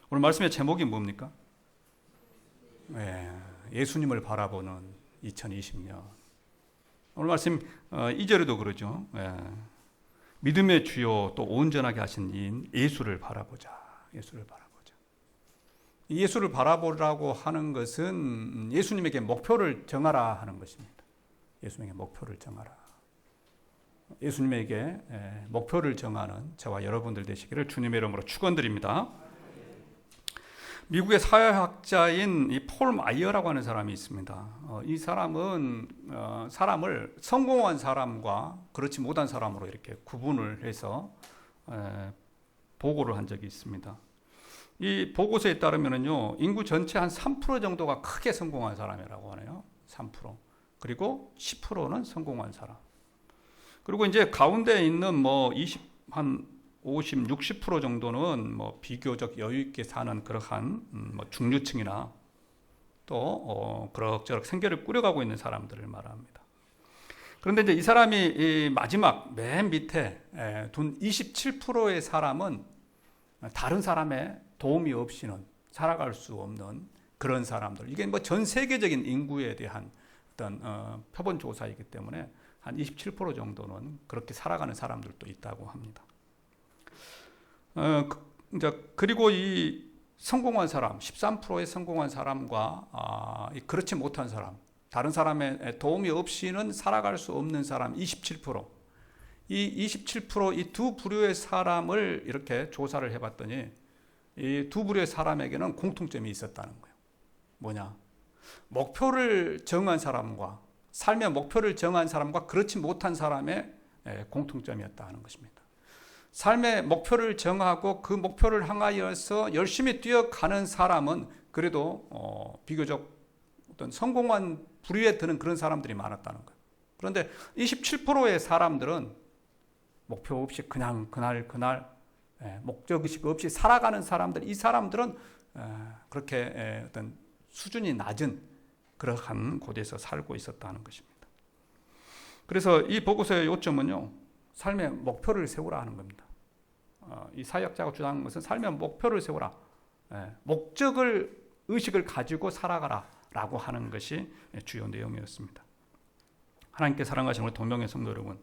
오늘 말씀의 제목이 뭡니까? 예수님을 바라보는 2020년. 오늘 말씀 2절에도 그러죠. 믿음의 주요 또 온전하게 하신 이인 예수를 바라보자. 예수를 바라보자. 예수를 바라보라고 하는 것은 예수님에게 목표를 정하라 하는 것입니다. 예수님에게 목표를 정하라. 예수님에게 목표를 정하는 저와 여러분들 되시기를 주님의 이름으로 축원드립니다. 미국의 사회학자인 이 폴 마이어라고 하는 사람이 있습니다. 이 사람은 사람을 성공한 사람과 그렇지 못한 사람으로 이렇게 구분을 해서 보고를 한 적이 있습니다. 이 보고서에 따르면요, 인구 전체 한 3% 정도가 크게 성공한 사람이라고 하네요. 3%. 그리고 10%는 성공한 사람. 그리고 이제 가운데 있는 한 50, 60% 정도는 비교적 여유 있게 사는 그러한 중류층이나 또 그럭저럭 생계를 꾸려가고 있는 사람들을 말합니다. 그런데 이제 이 사람이 이 마지막 맨 밑에 둔 27%의 사람은 다른 사람의 도움이 없이는 살아갈 수 없는 그런 사람들. 이게 전 세계적인 인구에 대한 어떤 표본 조사이기 때문에 한 27% 정도는 그렇게 살아가는 사람들도 있다고 합니다. 그리고 이 성공한 사람, 13%의 성공한 사람과 그렇지 못한 사람, 다른 사람의 도움이 없이는 살아갈 수 없는 사람 27%. 이 27% 이 두 부류의 사람을 이렇게 조사를 해봤더니 이 두 부류의 사람에게는 공통점이 있었다는 거예요. 뭐냐? 목표를 정한 사람과 삶의 목표를 정한 사람과 그렇지 못한 사람의 공통점이었다는 것입니다. 삶의 목표를 정하고 그 목표를 향하여서 열심히 뛰어가는 사람은 그래도 비교적 어떤 성공한 부류에 드는 그런 사람들이 많았다는 거예요. 그런데 27%의 사람들은 목표 없이 그냥 그날 목적의식 없이 살아가는 사람들, 이 사람들은 그렇게 어떤 수준이 낮은 그러한 곳에서 살고 있었다는 것입니다. 그래서 이 보고서의 요점은요, 삶의 목표를 세우라 하는 겁니다. 이 사역자가 주장하는 것은 삶의 목표를 세우라. 목적을, 의식을 가지고 살아가라 라고 하는 것이 주요 내용이었습니다. 하나님께 사랑하시는 우리 동명의 성도 여러분,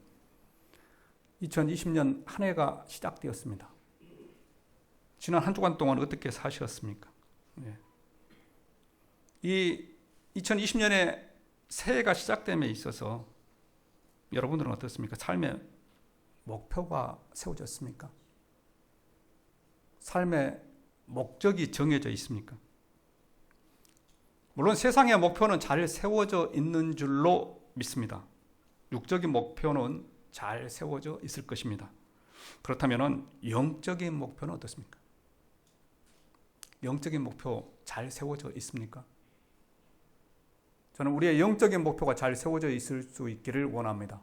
2020년 한 해가 시작되었습니다. 지난 한 주간 동안 어떻게 사셨습니까? 이 2020년에 새해가 시작됨에 있어서 여러분들은 어떻습니까? 삶의 목표가 세워졌습니까? 삶의 목적이 정해져 있습니까? 물론 세상의 목표는 잘 세워져 있는 줄로 믿습니다. 육적인 목표는 잘 세워져 있을 것입니다. 그렇다면 영적인 목표는 어떻습니까? 영적인 목표 잘 세워져 있습니까? 저는 우리의 영적인 목표가 잘 세워져 있을 수 있기를 원합니다.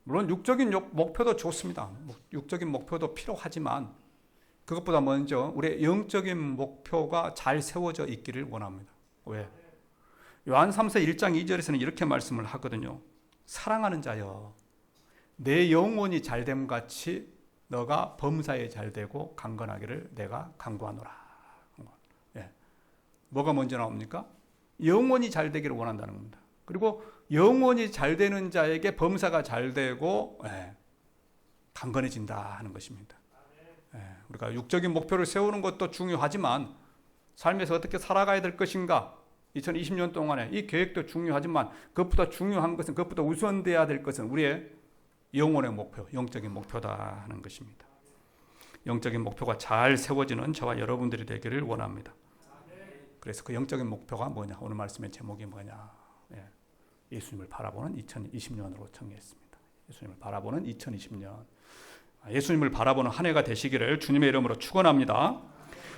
물론 육적인 목표도 좋습니다. 육적인 목표도 필요하지만 그것보다 먼저 우리의 영적인 목표가 잘 세워져 있기를 원합니다. 왜? 요한 3서 1장 2절에서는 이렇게 말씀을 하거든요. 사랑하는 자여, 내 영혼이 잘됨 같이 너가 범사에 잘되고 강건하기를 내가 간구하노라. 뭐가 먼저 나옵니까? 영혼이 잘 되기를 원한다는 겁니다. 그리고 영혼이 잘 되는 자에게 범사가 잘 되고 강건해진다 하는 것입니다. 우리가 육적인 목표를 세우는 것도 중요하지만 삶에서 어떻게 살아가야 될 것인가, 2020년 동안에 이 계획도 중요하지만 그것보다 중요한 것은, 그것보다 우선돼야 될 것은 우리의 영혼의 목표, 영적인 목표다 하는 것입니다. 영적인 목표가 잘 세워지는 저와 여러분들이 되기를 원합니다. 그래서 그 영적인 목표가 뭐냐? 오늘 말씀의 제목이 뭐냐? 예수님을 바라보는 2020년으로 정했습니다. 예수님을 바라보는 2020년. 예수님을 바라보는 한 해가 되시기를 주님의 이름으로 축원합니다.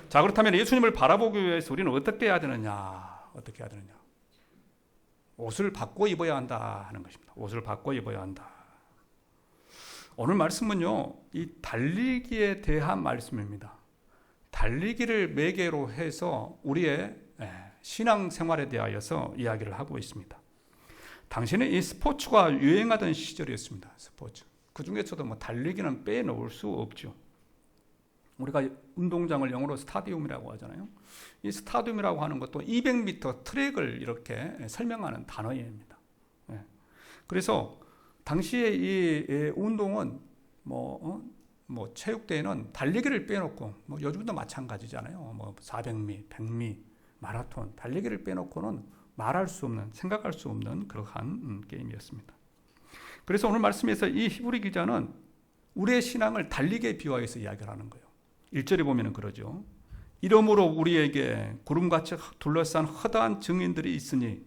자, 그렇다면 예수님을 바라보기 위해서 우리는 어떻게 해야 되느냐? 어떻게 해야 되느냐? 옷을 바꿔 입어야 한다 하는 것입니다. 옷을 바꿔 입어야 한다. 오늘 말씀은요, 이 달리기에 대한 말씀입니다. 달리기를 매개로 해서 우리의 신앙생활에 대하여서 이야기를 하고 있습니다. 당시에는 이 스포츠가 유행하던 시절이었습니다. 스포츠. 그 중에서도 달리기는 빼놓을 수 없죠. 우리가 운동장을 영어로 스타디움이라고 하잖아요. 이 스타디움이라고 하는 것도 200m 트랙을 이렇게 설명하는 단어입니다. 그래서 당시에 이 운동은 체육대회는 달리기를 빼놓고 요즘도 마찬가지잖아요. 400미, 100미, 마라톤, 달리기를 빼놓고는 말할 수 없는, 생각할 수 없는 그러한 게임이었습니다. 그래서 오늘 말씀에서 이 히브리 기자는 우리의 신앙을 달리기에 비유해서 이야기를 하는 거예요. 1절에 보면 그러죠. 이러므로 우리에게 구름같이 둘러싼 허다한 증인들이 있으니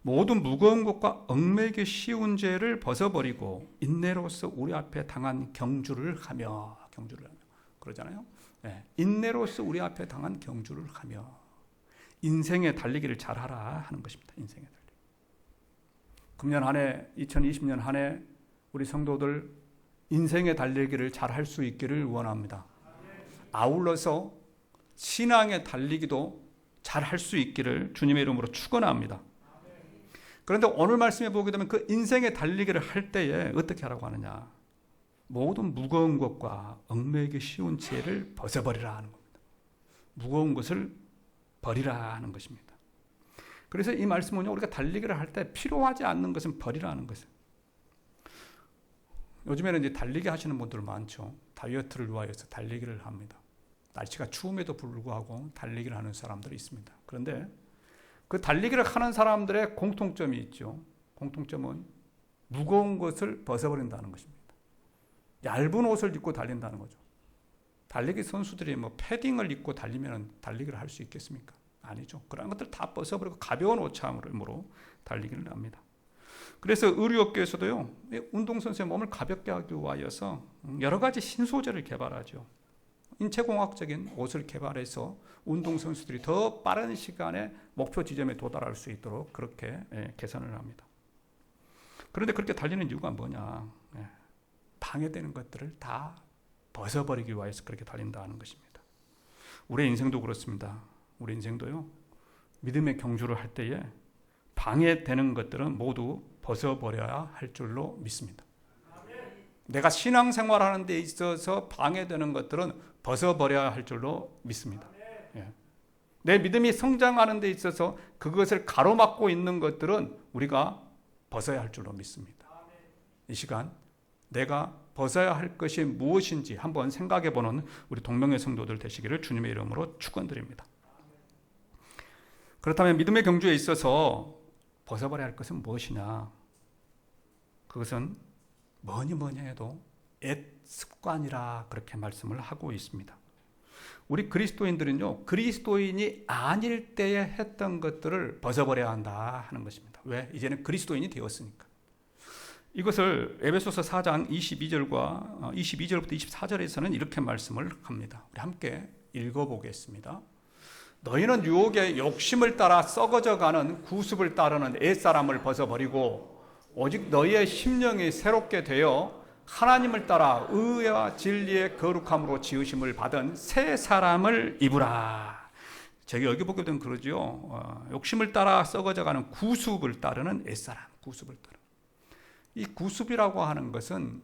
모든 무거운 것과 얽매이기 쉬운 죄를 벗어버리고 인내로서 우리 앞에 당한 경주를 하며 그러잖아요. 인내로서 우리 앞에 당한 경주를 하며 인생의 달리기를 잘하라 하는 것입니다. 인생의 달리기. 금년 한 해 2020년 한 해 우리 성도들 인생의 달리기를 잘할 수 있기를 원합니다. 아울러서 신앙의 달리기도 잘할 수 있기를 주님의 이름으로 축원합니다. 그런데 오늘 말씀에 보게 되면 그 인생의 달리기를 할 때에 어떻게 하라고 하느냐? 모든 무거운 것과 얽매이기 쉬운 죄를 벗어버리라 하는 겁니다. 무거운 것을 버리라 하는 것입니다. 그래서 이 말씀은 우리가 달리기를 할 때 필요하지 않는 것은 버리라 하는 것이에요. 요즘에는 이제 달리기 하시는 분들 많죠. 다이어트를 위하여서 달리기를 합니다. 날씨가 추움에도 불구하고 달리기를 하는 사람들이 있습니다. 그런데 그 달리기를 하는 사람들의 공통점이 있죠. 공통점은 무거운 것을 벗어버린다는 것입니다. 얇은 옷을 입고 달린다는 거죠. 달리기 선수들이 패딩을 입고 달리면 달리기를 할 수 있겠습니까? 아니죠. 그런 것들 다 벗어버리고 가벼운 옷차림으로 달리기를 합니다. 그래서 의료업계에서도요, 운동선수의 몸을 가볍게 하기 위하여서 여러 가지 신소재를 개발하죠. 인체공학적인 옷을 개발해서 운동선수들이 더 빠른 시간에 목표 지점에 도달할 수 있도록 그렇게 개선을 합니다. 그런데 그렇게 달리는 이유가 뭐냐? 방해되는 것들을 다 벗어버리기 위해서 그렇게 달린다는 것입니다. 우리의 인생도 그렇습니다. 우리 인생도요, 믿음의 경주를 할 때에 방해되는 것들은 모두 벗어버려야 할 줄로 믿습니다. 내가 신앙생활하는 데 있어서 방해되는 것들은 벗어버려야 할 줄로 믿습니다. 내 믿음이 성장하는 데 있어서 그것을 가로막고 있는 것들은 우리가 벗어야 할 줄로 믿습니다. 이 시간 내가 벗어야 할 것이 무엇인지 한번 생각해보는 우리 동명의 성도들 되시기를 주님의 이름으로 축원드립니다. 그렇다면 믿음의 경주에 있어서 벗어버려야 할 것은 무엇이냐? 그것은 뭐니 해도 옛 습관이라 그렇게 말씀을 하고 있습니다. 우리 그리스도인들은요, 그리스도인이 아닐 때에 했던 것들을 벗어버려야 한다 하는 것입니다. 왜? 이제는 그리스도인이 되었으니까. 이것을 에베소서 4장 22절부터 24절에서는 이렇게 말씀을 합니다. 우리 함께 읽어보겠습니다. 너희는 유혹의 욕심을 따라 썩어져가는 구습을 따르는 옛사람을 벗어버리고 오직 너희의 심령이 새롭게 되어 하나님을 따라 의와 진리의 거룩함으로 지으심을 받은 새 사람을 입으라. 여기 보게 되면 그러죠. 욕심을 따라 썩어져가는 구습을 따르는 옛사람, 구습을 따르는. 이 구습이라고 하는 것은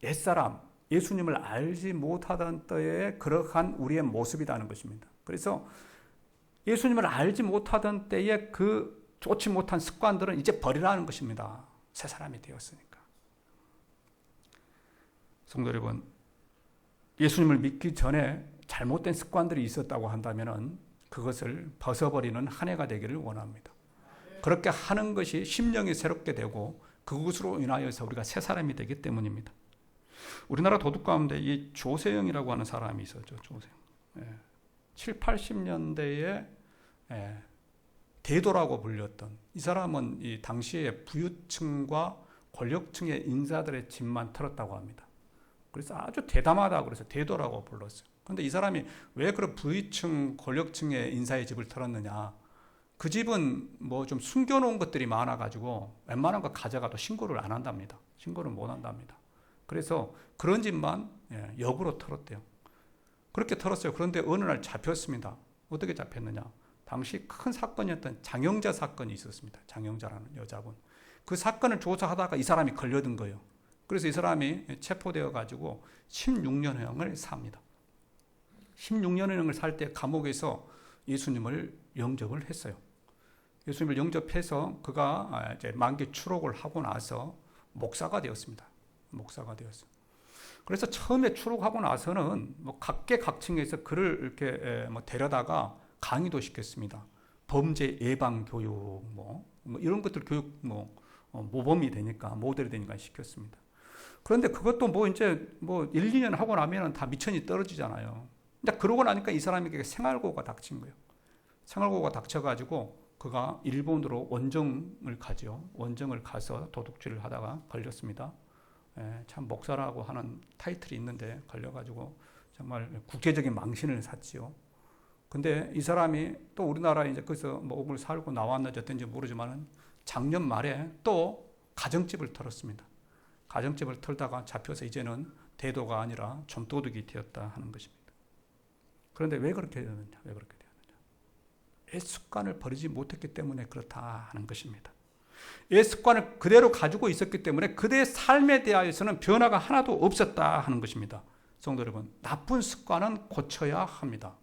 옛사람, 예수님을 알지 못하던 때의 그러한 우리의 모습이라는 것입니다. 그래서 예수님을 알지 못하던 때의 그 좋지 못한 습관들은 이제 버리라는 것입니다. 새 사람이 되었으니까. 성도 여러분, 예수님을 믿기 전에 잘못된 습관들이 있었다고 한다면 그것을 벗어버리는 한 해가 되기를 원합니다. 그렇게 하는 것이 심령이 새롭게 되고 그것으로 인하여서 우리가 새 사람이 되기 때문입니다. 우리나라 도둑 가운데 이 조세영이라고 하는 사람이 있었죠. 조세영. 7, 80년대에 대도라고 불렸던 이 사람은 이 당시에 부유층과 권력층의 인사들의 집만 털었다고 합니다. 그래서 아주 대담하다고 그래서 대도라고 불렀어요. 그런데 이 사람이 왜 그런 부유층, 권력층의 인사의 집을 털었느냐? 그 집은 좀 숨겨놓은 것들이 많아가지고 웬만한 거 가져가도 신고를 안 한답니다. 신고를 못 한답니다. 그래서 그런 집만 역으로 털었대요. 그렇게 털었어요. 그런데 어느 날 잡혔습니다. 어떻게 잡혔느냐? 당시 큰 사건이었던 장영자 사건이 있었습니다. 장영자라는 여자분. 그 사건을 조사하다가 이 사람이 걸려든 거예요. 그래서 이 사람이 체포되어 가지고 16년형을 삽니다. 16년을 살 때 감옥에서 예수님을 영접을 했어요. 예수님을 영접해서 그가 이제 만기 추록을 하고 나서 목사가 되었습니다. 목사가 되었어요. 그래서 처음에 추록하고 나서는 뭐 각계각층에서 그를 이렇게 뭐 데려다가 강의도 시켰습니다. 범죄 예방 교육 뭐 이런 것들 교육 모범이 되니까 모델이 되니까 시켰습니다. 그런데 그것도 뭐 이제 뭐 1, 2년 하고 나면은 다 미천이 떨어지잖아요. 근데 그러고 나니까 이 사람에게 생활고가 닥친 거예요. 생활고가 닥쳐가지고 그가 일본으로 원정을 가죠. 원정을 가서 도둑질을 하다가 걸렸습니다. 참 목사라고 하는 타이틀이 있는데 걸려가지고 정말 국제적인 망신을 샀지요. 근데 이 사람이 또 우리나라에 이제 거기서 뭐 오늘 살고 나왔는지 어떤지 모르지만은 작년 말에 또 가정집을 털었습니다. 가정집을 털다가 잡혀서 이제는 대도가 아니라 좀도둑이 되었다 하는 것입니다. 그런데 왜 그렇게 되었느냐? 왜 그렇게 되었느냐? 옛 습관을 버리지 못했기 때문에 그렇다 하는 것입니다. 옛 습관을 그대로 가지고 있었기 때문에 그대의 삶에 대하여서는 변화가 하나도 없었다 하는 것입니다. 성도 여러분, 나쁜 습관은 고쳐야 합니다.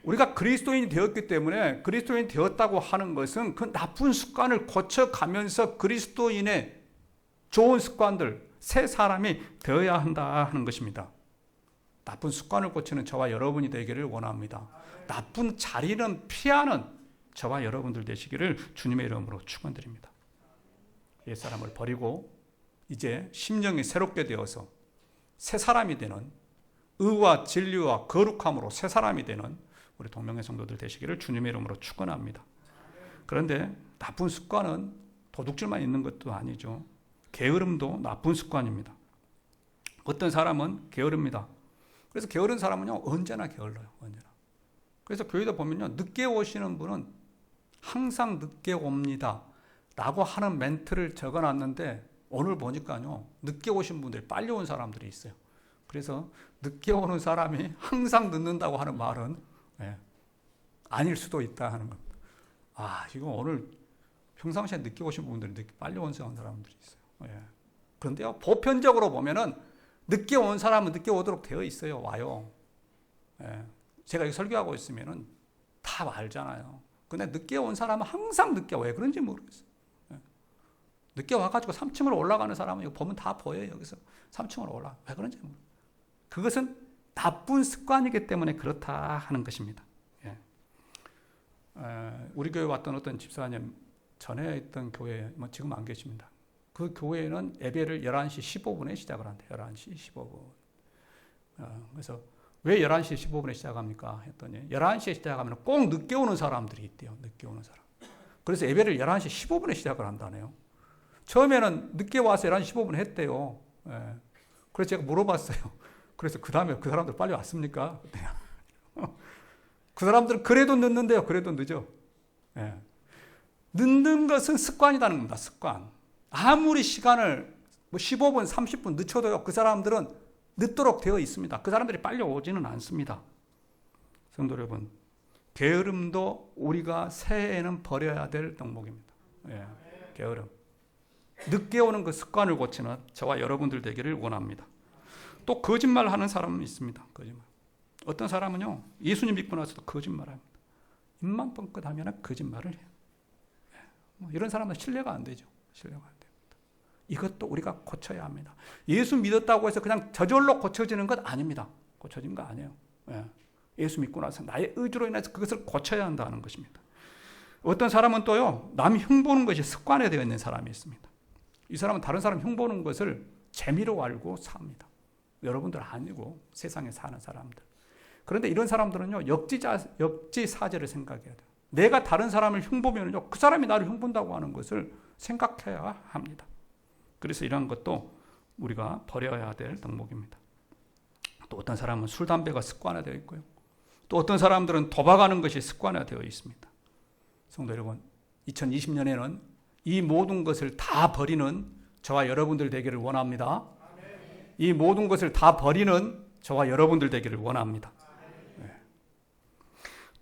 우리가 그리스도인이 되었기 때문에 그리스도인이 되었다고 하는 것은 그 나쁜 습관을 고쳐가면서 그리스도인의 좋은 습관들, 새 사람이 되어야 한다 하는 것입니다. 나쁜 습관을 고치는 저와 여러분이 되기를 원합니다. 나쁜 자리는 피하는 저와 여러분들 되시기를 주님의 이름으로 축원드립니다. 옛사람을 버리고 이제 심령이 새롭게 되어서 새 사람이 되는 의와 진리와 거룩함으로 새 사람이 되는 우리 동명의 성도들 되시기를 주님의 이름으로 축원합니다. 그런데 나쁜 습관은 도둑질만 있는 것도 아니죠. 게으름도 나쁜 습관입니다. 어떤 사람은 게으릅니다. 그래서 게으른 사람은요 언제나 게을러요. 언제나. 그래서 교회도 보면요 늦게 오시는 분은 항상 늦게 옵니다 라고 하는 멘트를 적어놨는데 오늘 보니까요 늦게 오신 분들이 빨리 온 사람들이 있어요. 그래서 늦게 오는 사람이 항상 늦는다고 하는 말은 아닐 수도 있다 하는 겁니다. 이거 오늘 평상시에 늦게 오신 분들이 빨리 온 사람들이 있어요. 그런데요 보편적으로 보면은 늦게 온 사람은 늦게 오도록 되어 있어요. 와요. 제가 여기 설교하고 있으면은 다 알잖아요. 근데 늦게 온 사람은 항상 늦게 왜 그런지 모르겠어요. 늦게 와가지고 3층으로 올라가는 사람은 이거 보면 다 보여요. 여기서 3층으로 올라. 왜 그런지 모르겠어요. 그것은 나쁜 습관이기 때문에 그렇다 하는 것입니다. 우리 교회 왔던 어떤 집사님 전에 있던 교회 지금 안 계십니다. 그 교회는 예배를 11시 15분에 시작을 한대요. 11시 15분. 그래서 왜 11시 15분에 시작합니까? 했더니 11시에 시작하면 꼭 늦게 오는 사람들이 있대요. 늦게 오는 사람. 그래서 예배를 11시 15분에 시작을 한다네요. 처음에는 늦게 와서 11시 15분에 했대요. 그래서 제가 물어봤어요. 그래서 그 다음에 그 사람들 빨리 왔습니까? 그 사람들은 그래도 늦는데요. 그래도 늦어. 늦는 것은 습관이라는 겁니다. 습관. 아무리 시간을 15분, 30분 늦춰도요. 그 사람들은 늦도록 되어 있습니다. 그 사람들이 빨리 오지는 않습니다. 성도 여러분, 게으름도 우리가 새해에는 버려야 될 덕목입니다. 게으름. 늦게 오는 그 습관을 고치는 저와 여러분들 되기를 원합니다. 또 거짓말하는 사람은 있습니다. 거짓말. 어떤 사람은요 예수님 믿고 나서도 거짓말합니다. 입만 뻥끗하면 거짓말을 해요. 이런 사람은 신뢰가 안 되죠. 신뢰가 안 됩니다. 이것도 우리가 고쳐야 합니다. 예수 믿었다고 해서 그냥 저절로 고쳐지는 것 아닙니다. 고쳐진 거 아니에요. 예수 믿고 나서 나의 의지로 인해서 그것을 고쳐야 한다는 것입니다. 어떤 사람은 또요 남 흉보는 것이 습관에 되어 있는 사람이 있습니다. 이 사람은 다른 사람 흉보는 것을 재미로 알고 삽니다. 여러분들 아니고 세상에 사는 사람들. 그런데 이런 사람들은요 역지사지를 생각해야 돼요. 내가 다른 사람을 흉보면요 그 사람이 나를 흉본다고 하는 것을 생각해야 합니다. 그래서 이런 것도 우리가 버려야 될 덕목입니다. 또 어떤 사람은 술, 담배가 습관화되어 있고요. 또 어떤 사람들은 도박하는 것이 습관화되어 있습니다. 성도 여러분, 2020년에는 이 모든 것을 다 버리는 저와 여러분들 되기를 원합니다. 이 모든 것을 다 버리는 저와 여러분들 되기를 원합니다.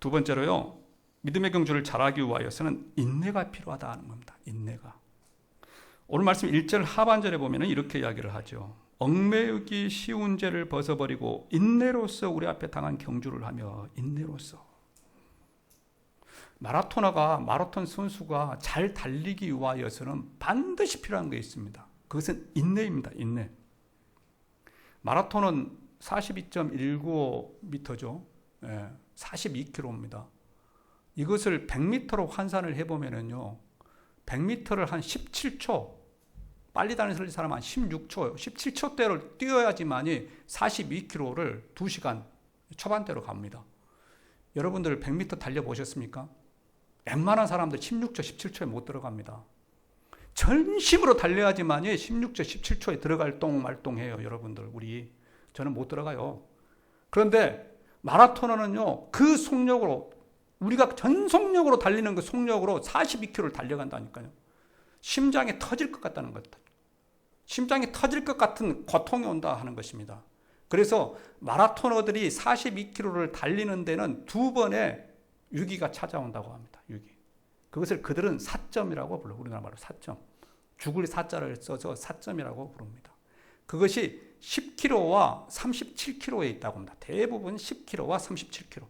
두 번째로요, 믿음의 경주를 잘하기 위하여서는 인내가 필요하다는 겁니다. 인내가. 오늘 말씀 1절 하반절에 보면 이렇게 이야기를 하죠. 얽매이기 쉬운 죄를 벗어버리고 인내로서 우리 앞에 당한 경주를 하며 인내로서 마라톤 선수가 잘 달리기 위하여서는 반드시 필요한 게 있습니다. 그것은 인내입니다. 인내. 마라톤은 42.195m죠. 42km입니다. 이것을 100m로 환산을 해보면요, 100m를 한 17초, 빨리 다니는 사람은 한 16초, 17초대를 뛰어야지만이 42km를 2시간 초반대로 갑니다. 여러분들 100m 달려보셨습니까? 웬만한 사람들 16초, 17초에 못 들어갑니다. 전심으로 달려야지만이 16초, 17초에 들어갈 똥말똥해요. 여러분들, 저는 못 들어가요. 그런데 마라토너는요, 그 속력으로, 우리가 전속력으로 달리는 그 속력으로 42km를 달려간다니까요. 심장이 터질 것 같다는 것. 심장이 터질 것 같은 고통이 온다 하는 것입니다. 그래서 마라토너들이 42km를 달리는 데는 2번의 위기가 찾아온다고 합니다. 위기. 그것을 그들은 사점이라고 불러요. 우리나라 말로 사점. 죽을 사자를 써서 사점이라고 부릅니다. 그것이 10km와 37km에 있다고 합니다. 대부분 10km와 37km.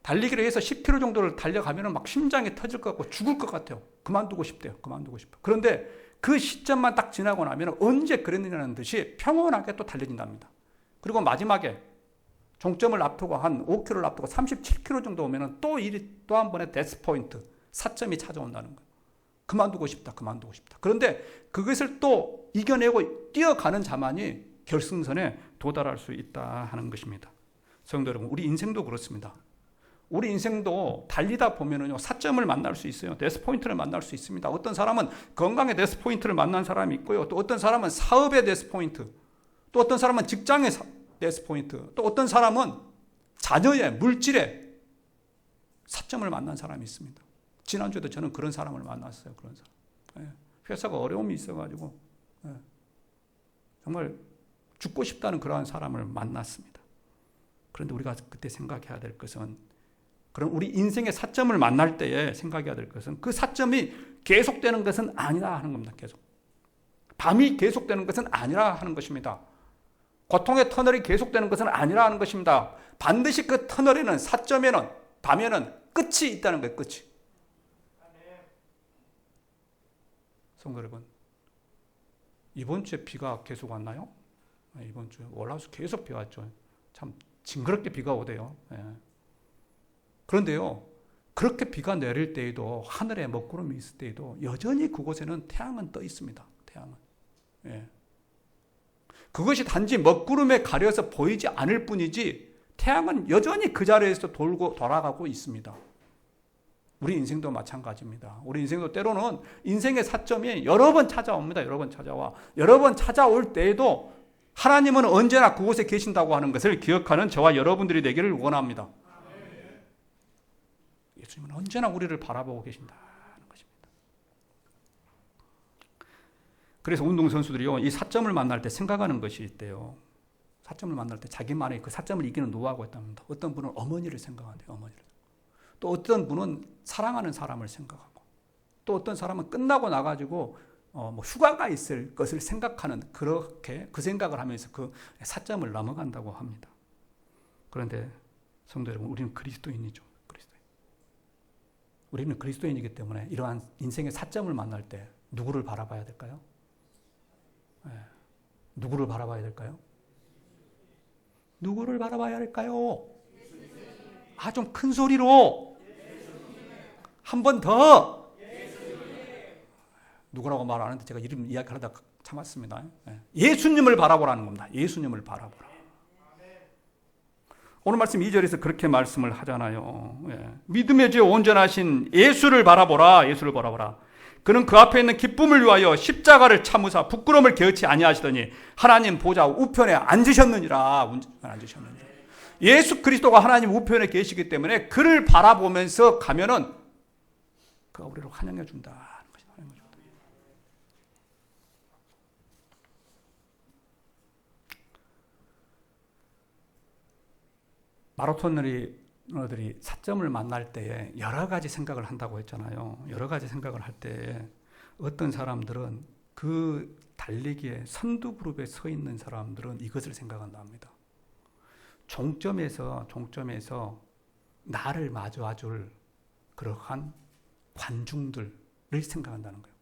달리기를 해서 10km 정도를 달려가면 막 심장이 터질 것 같고 죽을 것 같아요. 그만두고 싶대요. 그만두고 싶어요. 그런데 그 시점만 딱 지나고 나면 언제 그랬느냐는 듯이 평온하게 또 달려진답니다. 그리고 마지막에 종점을 앞두고 한 5km를 앞두고 37km 정도 오면 또 한 번의 데스 포인트, 사점이 찾아온다는 거예요. 그만두고 싶다. 그런데 그것을 또 이겨내고 뛰어가는 자만이 결승선에 도달할 수 있다 하는 것입니다. 성도 여러분, 우리 인생도 그렇습니다. 우리 인생도 달리다 보면은요, 사점을 만날 수 있어요. 데스 포인트를 만날 수 있습니다. 어떤 사람은 건강의 데스 포인트를 만난 사람이 있고요. 또 어떤 사람은 사업의 데스 포인트, 또 어떤 사람은 직장의 데스 포인트, 또 어떤 사람은 자녀의, 물질의 사점을 만난 사람이 있습니다. 지난주에도 저는 그런 사람을 만났어요. 그런 사람. 회사가 어려움이 있어가지고 정말 죽고 싶다는 그러한 사람을 만났습니다. 그런데 우리가 그때 생각해야 될 것은, 그럼 우리 인생의 사점을 만날 때에 생각해야 될 것은 그 사점이 계속되는 것은 아니라 하는 겁니다. 계속. 밤이 계속되는 것은 아니라 하는 것입니다. 고통의 터널이 계속되는 것은 아니라 하는 것입니다. 반드시 그 터널에는, 사점에는, 밤에는 끝이 있다는 거예요. 끝이. 성도 여러분, 이번 주에 비가 계속 왔나요? 이번 주에 월화수 계속 비 왔죠. 참 징그럽게 비가 오대요. 그런데요, 그렇게 비가 내릴 때에도, 하늘에 먹구름이 있을 때에도 여전히 그곳에는 태양은 떠 있습니다. 태양은. 그것이 단지 먹구름에 가려서 보이지 않을 뿐이지 태양은 여전히 그 자리에서 돌아가고 있습니다. 우리 인생도 마찬가지입니다. 우리 인생도 때로는 인생의 사점이 여러 번 찾아옵니다. 여러 번 찾아와. 여러 번 찾아올 때에도 하나님은 언제나 그곳에 계신다고 하는 것을 기억하는 저와 여러분들이 되기를 원합니다. 예수님은 언제나 우리를 바라보고 계신다는 것입니다. 그래서 운동선수들이요, 이 사점을 만날 때 생각하는 것이 있대요. 사점을 만날 때 자기만의 그 사점을 이기는 노하우가 있답니다. 어떤 분은 어머니를 생각한대요. 어머니를. 또 어떤 분은 사랑하는 사람을 생각하고, 또 어떤 사람은 끝나고 나가지고 휴가가 있을 것을 생각하는, 그렇게 그 생각을 하면서 그 사점을 넘어간다고 합니다. 그런데 성도 여러분, 우리는 그리스도인이죠. 우리는 그리스도인이기 때문에 이러한 인생의 사점을 만날 때 누구를 바라봐야 될까요? 누구를 바라봐야 될까요? 누구를 바라봐야 할까요? 좀 큰 소리로 한 번 더. 누구라고 말 안 하는데 제가 이름 이야기하다 참았습니다. 예수님을 바라보라는 겁니다. 예수님을 바라보라. 오늘 말씀 2절에서 그렇게 말씀을 하잖아요. 믿음의 주 온전하신 예수를 바라보라. 예수를 바라보라. 그는 그 앞에 있는 기쁨을 위하여 십자가를 참으사 부끄러움을 개의치 아니하시더니 하나님 보좌 우편에 앉으셨느니라. 예수 그리스도가 하나님 우편에 계시기 때문에 그를 바라보면서 가면은 그가 우리를 환영해 준다. 마라토너들이 사점을 만날 때에 여러 가지 생각을 한다고 했잖아요. 여러 가지 생각을 할 때에 어떤 사람들은 그 달리기에 선두 그룹에 서 있는 사람들은 이것을 생각한다 합니다. 종점에서 나를 마주해줄 그러한 관중들을 생각한다는 거예요.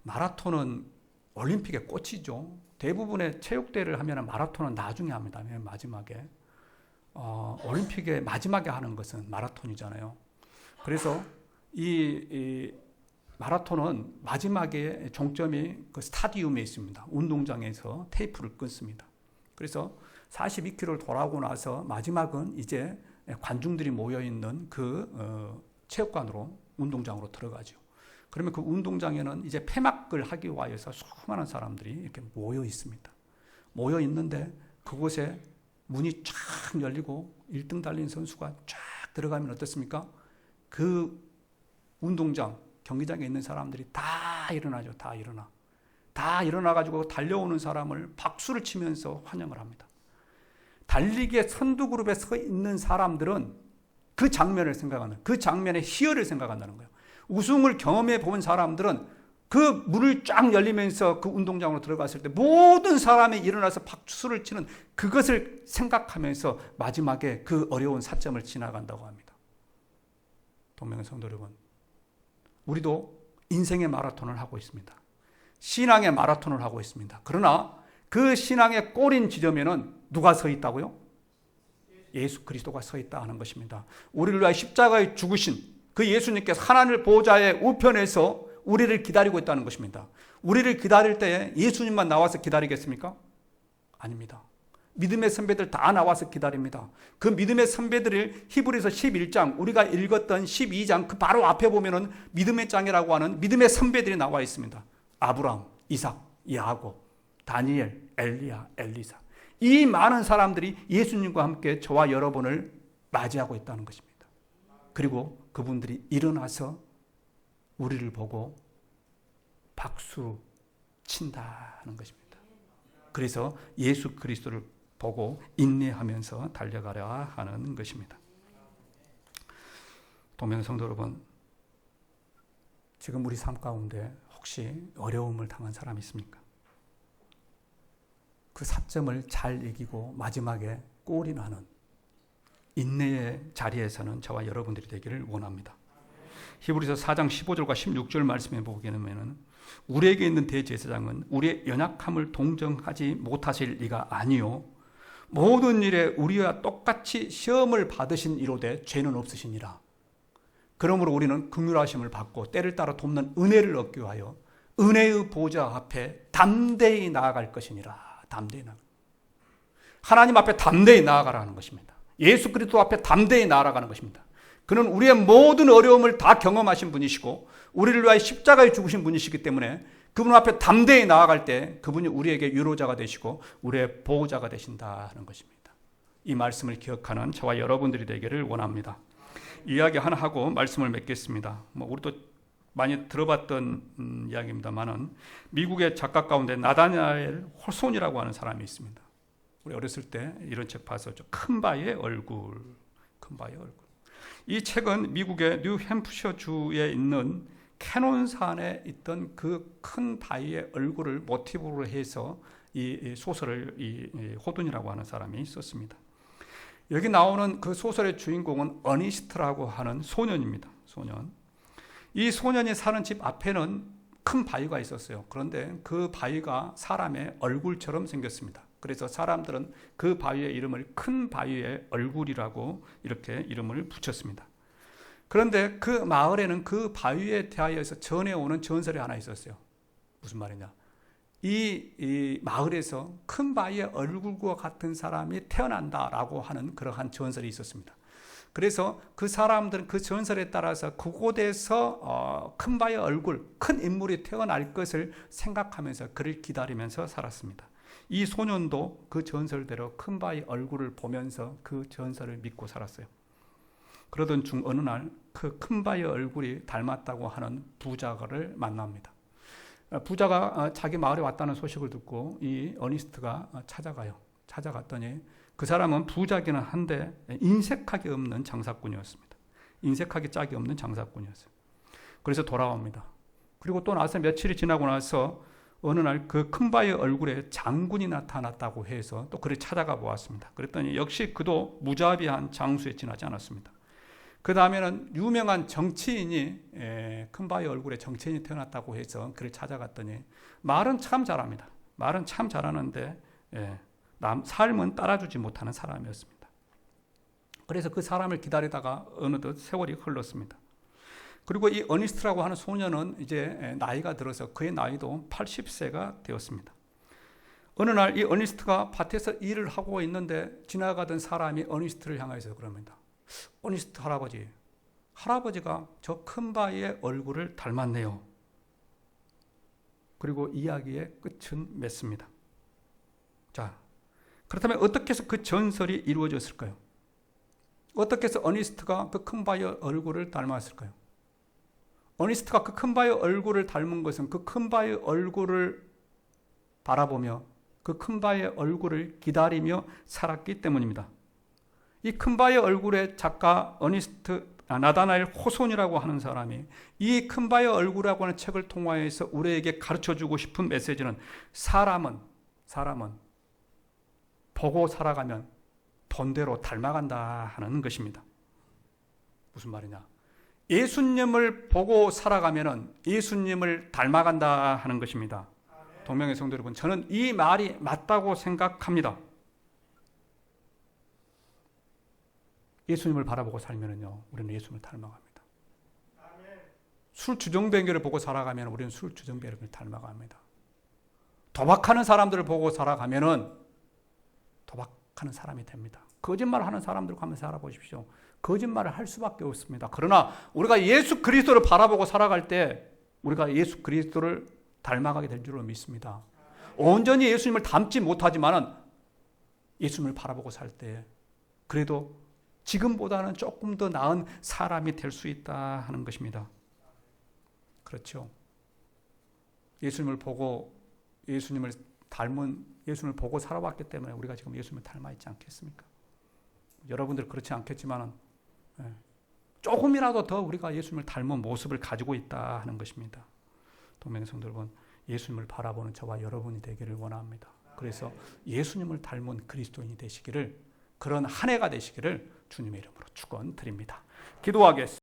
마라톤은 올림픽의 꽃이죠. 대부분의 체육대회를 하면 마라톤은 나중에 합니다. 맨 마지막에. 올림픽의 마지막에 하는 것은 마라톤이잖아요. 그래서 이 마라톤은 마지막에 종점이 그 스타디움에 있습니다. 운동장에서 테이프를 끊습니다. 그래서 42km를 돌아오고 나서 마지막은 이제 관중들이 모여있는 그 체육관으로 운동장으로 들어가죠. 그러면 그 운동장에는 이제 폐막을 하기 위해서 수많은 사람들이 이렇게 모여 있습니다. 모여 있는데 그곳에 문이 쫙 열리고 1등 달린 선수가 쫙 들어가면 어떻습니까? 그 운동장, 경기장에 있는 사람들이 다 일어나죠. 다 일어나가지고 달려오는 사람을 박수를 치면서 환영을 합니다. 달리기의 선두그룹에 서 있는 사람들은 그 장면을 생각하는, 그 장면의 희열을 생각한다는 거예요. 우승을 경험해 본 사람들은 그 문을 쫙 열리면서 그 운동장으로 들어갔을 때 모든 사람이 일어나서 박수를 치는 그것을 생각하면서 마지막에 그 어려운 사점을 지나간다고 합니다. 동명의 성도 여러분, 우리도 인생의 마라톤을 하고 있습니다. 신앙의 마라톤을 하고 있습니다. 그러나 그 신앙의 꼬린 지점에는 누가 서 있다고요? 예수 그리스도가 서 있다 하는 것입니다. 우리를 위하여 십자가에 죽으신 그 예수님께서 하나님 보좌의 우편에서 우리를 기다리고 있다는 것입니다. 우리를 기다릴 때에 예수님만 나와서 기다리겠습니까? 아닙니다. 믿음의 선배들 다 나와서 기다립니다. 그 믿음의 선배들을 히브리서 11장, 우리가 읽었던 12장 그 바로 앞에 보면은 믿음의 장이라고 하는 믿음의 선배들이 나와 있습니다. 아브라함, 이삭, 야곱, 다니엘, 엘리야, 엘리사. 이 많은 사람들이 예수님과 함께 저와 여러분을 맞이하고 있다는 것입니다. 그리고 그분들이 일어나서 우리를 보고 박수 친다는 것입니다. 그래서 예수 그리스도를 보고 인내하면서 달려가려 하는 것입니다. 동명의 성도 여러분, 지금 우리 삶 가운데 혹시 어려움을 당한 사람이 있습니까? 그 사점을 잘 이기고 마지막에 골이 나는 인내의 자리에서는 저와 여러분들이 되기를 원합니다. 히브리서 4장 15절과 16절 말씀해 보게 되면 우리에게 있는 대제사장은 우리의 연약함을 동정하지 못하실 리가 아니요 모든 일에 우리와 똑같이 시험을 받으신 이로되 죄는 없으시니라. 그러므로 우리는 긍휼하심을 받고 때를 따라 돕는 은혜를 얻기 위하여 은혜의 보좌 앞에 담대히 나아갈 것이니라. 담대히 나아가. 하나님 앞에 담대히 나아가라는 것입니다. 예수 그리스도 앞에 담대히 나아가는 것입니다. 그는 우리의 모든 어려움을 다 경험하신 분이시고 우리를 위하여 십자가에 죽으신 분이시기 때문에 그분 앞에 담대히 나아갈 때 그분이 우리에게 위로자가 되시고 우리의 보호자가 되신다는 것입니다. 이 말씀을 기억하는 저와 여러분들이 되기를 원합니다. 이야기 하나 하고 말씀을 맺겠습니다. 우리도 많이 들어봤던 이야기입니다만은 미국의 작가 가운데 나다니엘 홀손이라고 하는 사람이 있습니다. 우리 어렸을 때 이런 책 봤었죠. 큰 바위의 얼굴. 이 책은 미국의 뉴햄프셔 주에 있는 캐논산에 있던 그 큰 바위의 얼굴을 모티브로 해서 이 소설을 이 호든이라고 하는 사람이 썼습니다. 여기 나오는 그 소설의 주인공은 어니스트라고 하는 소년입니다. 소년. 이 소년이 사는 집 앞에는 큰 바위가 있었어요. 그런데 그 바위가 사람의 얼굴처럼 생겼습니다. 그래서 사람들은 그 바위의 이름을 큰 바위의 얼굴이라고 이렇게 이름을 붙였습니다. 그런데 그 마을에는 그 바위에 대하여서 전해오는 전설이 하나 있었어요. 무슨 말이냐? 이 마을에서 큰 바위의 얼굴과 같은 사람이 태어난다라고 하는 그러한 전설이 있었습니다. 그래서 그 사람들은 그 전설에 따라서 그곳에서 큰 바위의 얼굴, 큰 인물이 태어날 것을 생각하면서 그를 기다리면서 살았습니다. 이 소년도 그 전설대로 큰 바위 얼굴을 보면서 그 전설을 믿고 살았어요. 그러던 중 어느 날 그 큰 바위 얼굴이 닮았다고 하는 부자를 만납니다. 부자가 자기 마을에 왔다는 소식을 듣고 이 어니스트가 찾아가요. 찾아갔더니 그 사람은 부자기는 한데 인색하기 없는 장사꾼이었습니다. 인색하기 짝이 없는 장사꾼이었어요. 그래서 돌아옵니다. 그리고 또 나서 며칠이 지나고 나서 어느 날 그 큰 바의 얼굴에 장군이 나타났다고 해서 또 그를 찾아가 보았습니다. 그랬더니 역시 그도 무자비한 장수에 지나지 않았습니다. 그 다음에는 유명한 정치인이 큰 바의 얼굴에 정치인이 태어났다고 해서 그를 찾아갔더니 말은 참 잘합니다. 말은 참 잘하는데 삶은 따라주지 못하는 사람이었습니다. 그래서 그 사람을 기다리다가 어느덧 세월이 흘렀습니다. 그리고 이 어니스트라고 하는 소년은 이제 나이가 들어서 그의 나이도 80세가 되었습니다. 어느 날 이 어니스트가 밭에서 일을 하고 있는데 지나가던 사람이 어니스트를 향해서 그럽니다. 어니스트 할아버지, 할아버지가 저 큰 바위의 얼굴을 닮았네요. 그리고 이야기의 끝은 맺습니다. 자, 그렇다면 어떻게 해서 그 전설이 이루어졌을까요? 어떻게 해서 어니스트가 그 큰 바위의 얼굴을 닮았을까요? 어니스트가 그 큰 바위의 얼굴을 닮은 것은 그 큰 바위의 얼굴을 바라보며 그 큰 바위의 얼굴을 기다리며 살았기 때문입니다. 이 큰 바위의 얼굴의 작가 나다나엘 호손이라고 하는 사람이 이 큰 바위의 얼굴이라고 하는 책을 통하여서 우리에게 가르쳐주고 싶은 메시지는 사람은 보고 살아가면 본대로 닮아간다 하는 것입니다. 무슨 말이냐? 예수님을 보고 살아가면 예수님을 닮아간다 하는 것입니다. 동명의 성도 여러분, 저는 이 말이 맞다고 생각합니다. 예수님을 바라보고 살면은요, 우리는 예수님을 닮아갑니다. 술 주정뱅이를 보고 살아가면 우리는 술 주정뱅이를 닮아갑니다. 도박하는 사람들을 보고 살아가면은 도박하는 사람이 됩니다. 거짓말하는 사람들과 한번 살아보십시오. 거짓말을 할 수밖에 없습니다. 그러나 우리가 예수 그리스도를 바라보고 살아갈 때 우리가 예수 그리스도를 닮아가게 될 줄로 믿습니다. 온전히 예수님을 닮지 못하지만은 예수님을 바라보고 살 때 그래도 지금보다는 조금 더 나은 사람이 될 수 있다 하는 것입니다. 그렇죠. 예수님을 보고 살아왔기 때문에 우리가 지금 예수님을 닮아 있지 않겠습니까? 여러분들 그렇지 않겠지만은 조금이라도 더 우리가 예수님을 닮은 모습을 가지고 있다 하는 것입니다. 동명의 성도 여러분, 예수님을 바라보는 저와 여러분이 되기를 원합니다. 그래서 예수님을 닮은 그리스도인이 되시기를, 그런 한 해가 되시기를 주님의 이름으로 축원드립니다. 기도하겠습니다.